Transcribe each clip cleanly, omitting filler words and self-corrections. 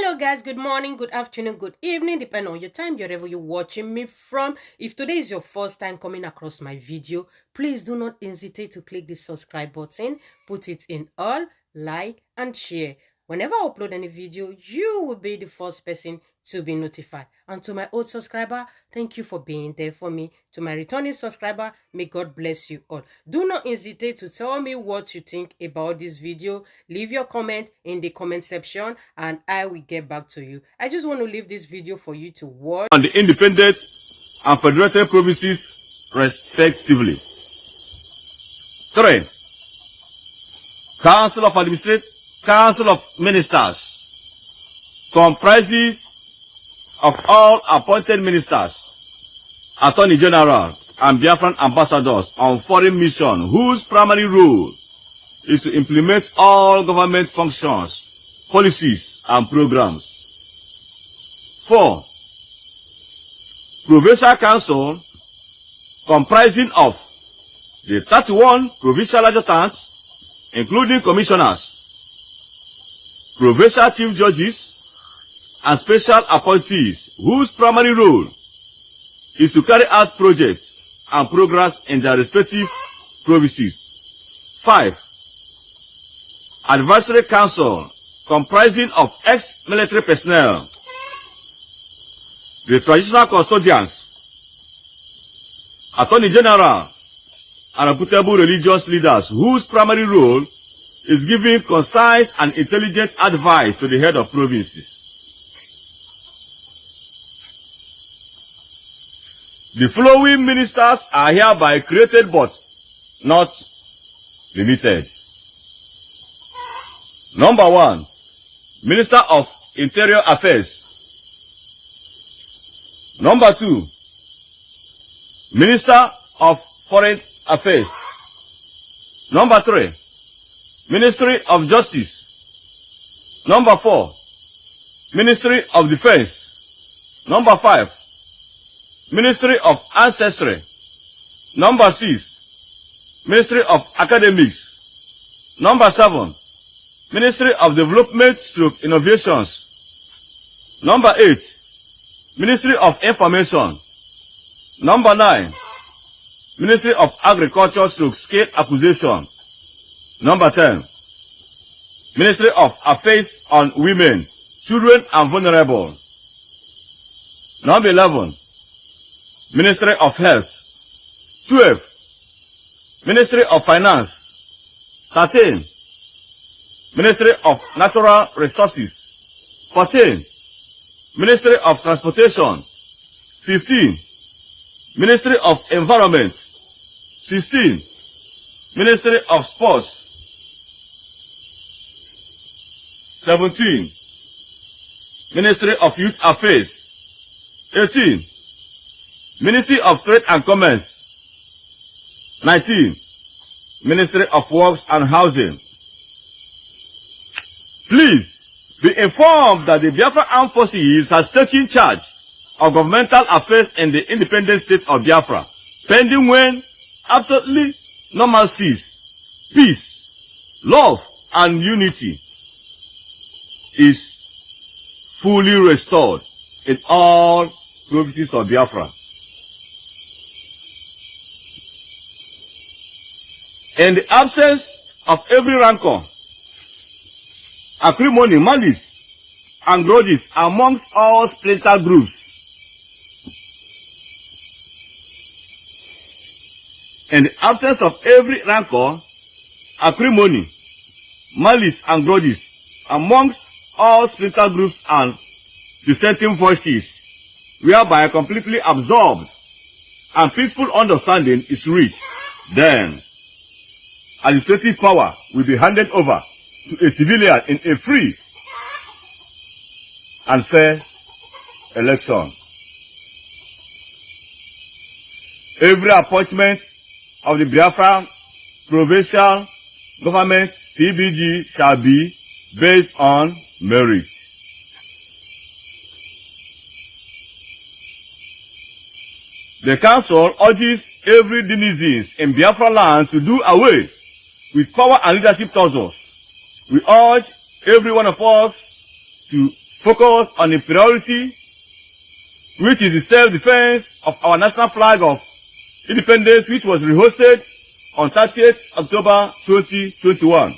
Hello guys, good morning, good afternoon, good evening, depending on your time, wherever you're watching me from. If today is your first time coming across my video, please do not hesitate to click the subscribe button, put it in all, like and share. Whenever I upload any video, you will be the first person to be notified. And to my old subscriber, thank you for being there for me. To my returning subscriber, may God bless you all. Do not hesitate to tell me what you think about this video. Leave your comment in the comment section and I will get back to you. I just want to leave this video for you to watch. And the independent and federated provinces respectively. 3. Council of Ministers comprises of all appointed ministers, Attorney General, and Biafran ambassadors on foreign mission, whose primary role is to implement all government functions, policies, and programs. 4. Provincial Council comprising of the 31 provincial adjutants, including commissioners, provincial chief judges, and special appointees, whose primary role is to carry out projects and programs in their respective provinces. 5. Advisory Council comprising of ex-military personnel, the traditional custodians, Attorney General, and reputable religious leaders, whose primary role is giving concise and intelligent advice to the head of provinces. The following ministers are hereby created but not limited. Number 1, Minister of Interior Affairs. Number 2, Minister of Foreign Affairs. Number 3, Ministry of Justice. Number 4, Ministry of Defense. Number 5, Ministry of Ancestry. Number 6, Ministry of Academics. Number 7, Ministry of Development / Innovations. Number 8, Ministry of Information. Number 9, Ministry of Agriculture / Scale Acquisition. Number 10, Ministry of Affairs on Women, Children and Vulnerable. Number 11, Ministry of Health. 12, Ministry of Finance. 13, Ministry of Natural Resources. 14, Ministry of Transportation. 15, Ministry of Environment. 16, Ministry of Sports. 17, Ministry of Youth Affairs. 18, Ministry of Trade and Commerce. 19, Ministry of Works and Housing. Please be informed that the Biafra Armed Forces has taken charge of governmental affairs in the independent state of Biafra, pending when absolutely normalcy, peace, love, and unity is fully restored in all provinces of Biafra. In the absence of every rancor, acrimony, malice, and grudges amongst all splinter groups, in the absence of every rancor, acrimony, malice, and grudges amongst all splinter groups and dissenting voices, whereby completely absorbed and peaceful understanding is reached, then administrative power will be handed over to a civilian in a free and fair election. Every appointment of the Biafra provincial government PBG shall be based on merit. The council urges every denizen in Biafra land to do away with power and leadership tussles. We urge every one of us to focus on the priority, which is the self-defense of our national flag of independence, which was rehosted on 30th October 2021.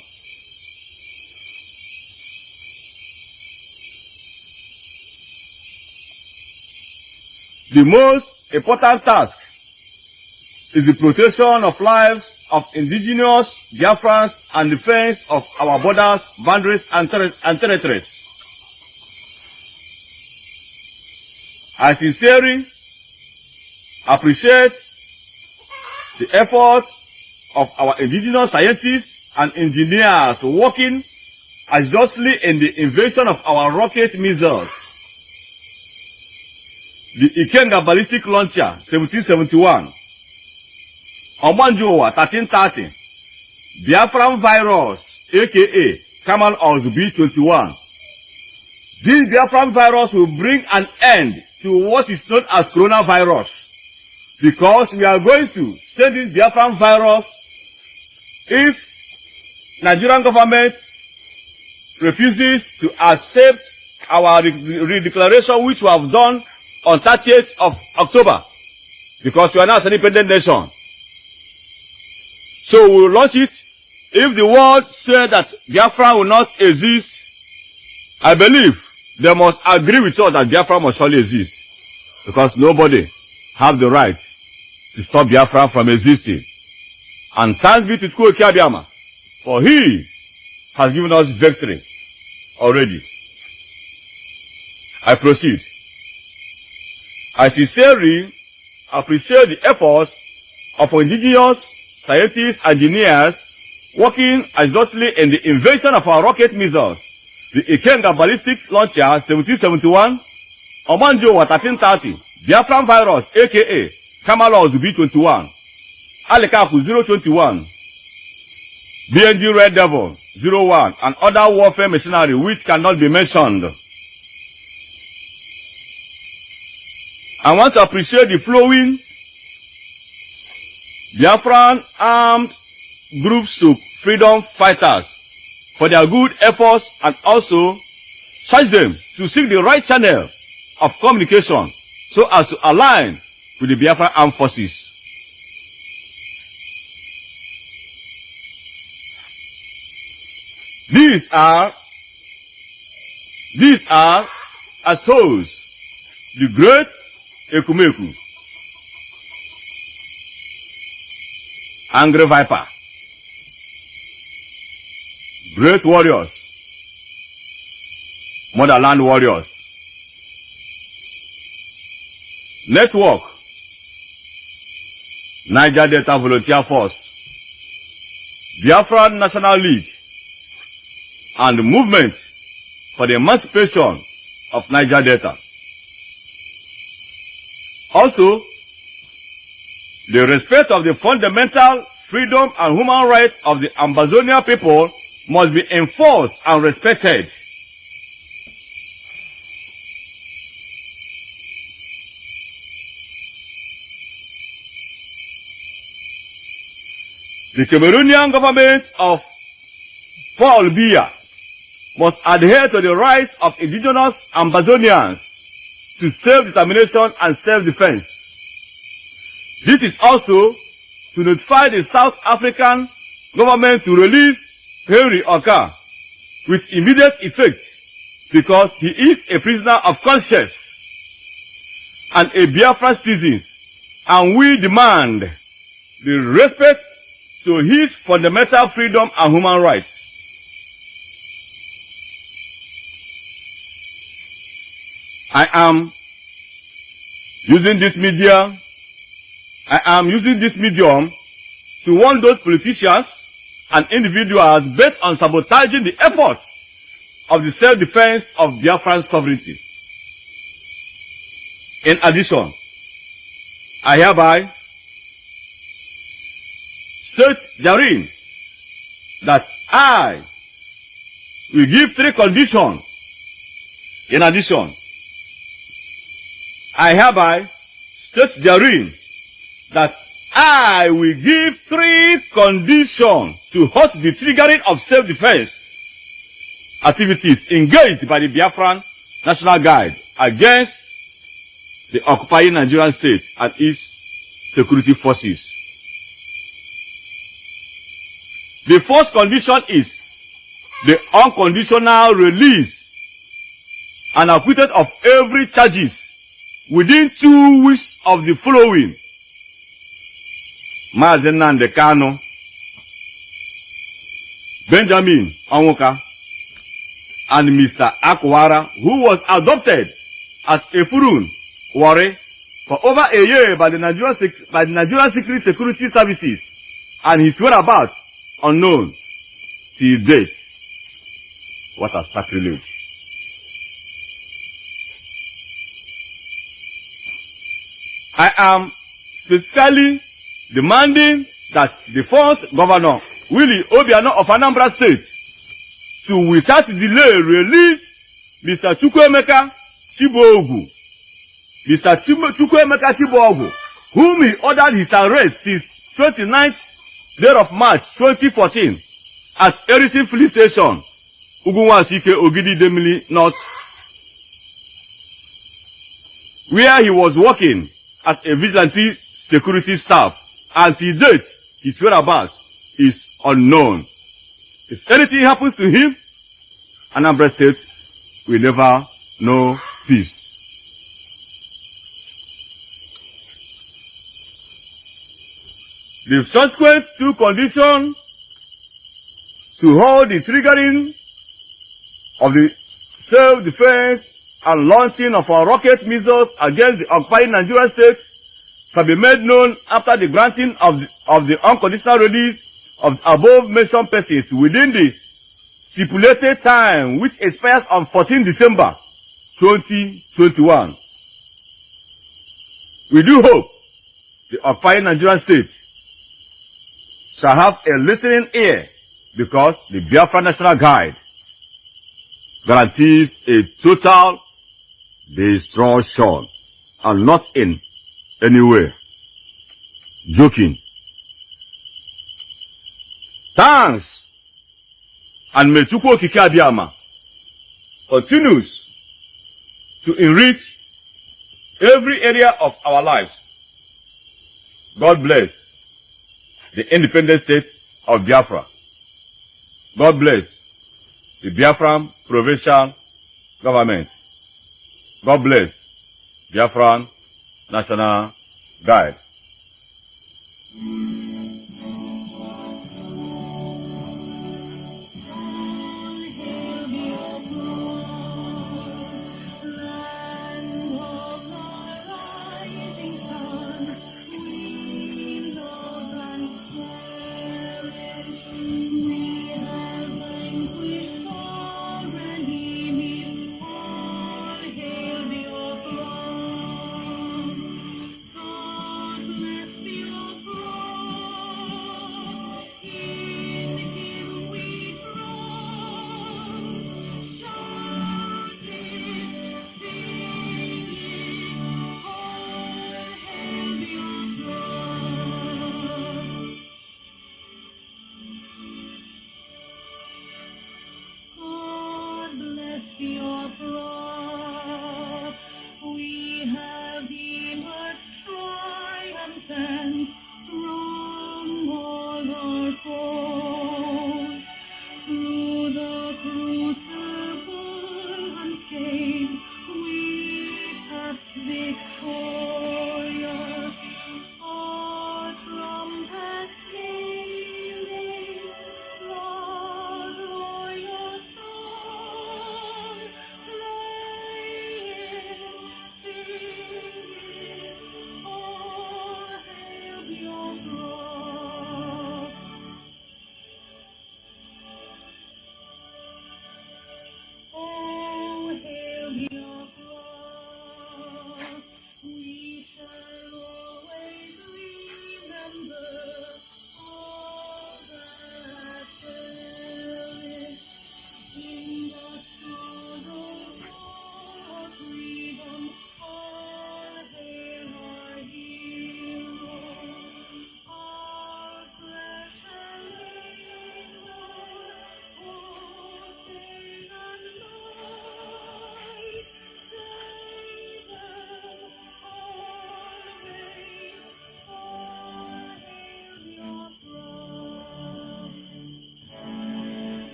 The most important task is the protection of lives of indigenous Biafrans and defense of our borders, boundaries, and territories. I sincerely appreciate the efforts of our indigenous scientists and engineers working assiduously in the invasion of our rocket missiles. The Ikenga ballistic launcher 1771, Omanjowa 1330, Biafran virus aka Kamal Ozubi 21. This Biafran virus will bring an end to what is known as coronavirus, because we are going to send this Biafran virus if Nigerian government refuses to accept our redeclaration, which we have done on 30th of October, because we are now an independent nation. So we will launch it. If the world said that Biafra will not exist, I believe they must agree with us that Biafra must surely exist, because nobody have the right to stop Biafra from existing. And thanks be to Chukwu Abiyama, for he has given us victory already. I proceed. I sincerely appreciate the efforts of indigenous scientists and engineers working assiduously in the invasion of our rocket missiles. The Ikenga ballistic launcher 1771, Omanjowa 1330, Biafran virus aka Kamala Ozubi 21, Alekaku 021, BNG Red Devil 01, and other warfare machinery which cannot be mentioned. I want to appreciate the flowing Biafran armed groups to freedom fighters for their good efforts, and also charge them to seek the right channel of communication so as to align with the Biafran armed forces. These are as those the great Ekumeku, Angry Viper, great warriors, motherland warriors, network, Niger Delta Volunteer Force, Biafran National League, and the movement for the emancipation of Niger Delta. Also, the respect of the fundamental freedom and human rights of the Ambazonia people must be enforced and respected. The Cameroonian government of Paul Biya must adhere to the rights of indigenous Ambazonians to self-determination and self-defense. This is also to notify the South African government to release Henry Oka with immediate effect, because he is a prisoner of conscience and a Biafra citizen, and we demand the respect to his fundamental freedom and human rights. I am using this medium to warn those politicians and individuals bent on sabotaging the efforts of the self-defense of Biafran sovereignty. In addition, I hereby state therein that I will give 3 conditions. In addition, I hereby state therein that I will give 3 conditions to halt the triggering of self-defense activities engaged by the Biafran National Guard against the occupying Nigerian state and its security forces. The first condition is the unconditional release and acquitted of every charges within 2 weeks of the following: Mazi Nnamdi Kanu, Benjamin Onwuka, and Mr. Akwara, who was adopted as a Furun Warri for over a year by the Nigerian Security Services, and his whereabouts unknown till date. What a sacrilege. I am specifically demanding that the fourth governor, Willie Obiano of Anambra State, to without delay release Mr. Chukwuemeka Chibuogwu, whom he ordered his arrest since 29th day of March 2014 at Erison Police Station, Ugunwasike Ogidi Demili North, where he was working as a vigilante security staff. Until date, his whereabouts is unknown. If anything happens to him, Anambra State will never know peace. The subsequent 2 conditions to hold the triggering of the self-defense and launching of our rocket missiles against the occupying Nigerian state can be made known after the granting of the unconditional release of above mentioned persons within the stipulated time, which expires on 14 December 2021. We do hope the occupying Nigerian state shall have a listening ear, because the Biafra National Guard guarantees a total destruction and not in any way joking. Thanks, and may Chukwu Okike Abiyama continues to enrich every area of our lives. God bless the independent state of Biafra. God bless the Biafran provincial government. God bless Biafran National Guard.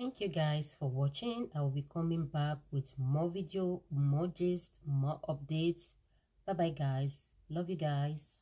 Thank you guys for watching. I will be coming back with more video, more gist, more updates. Bye bye guys. Love you guys.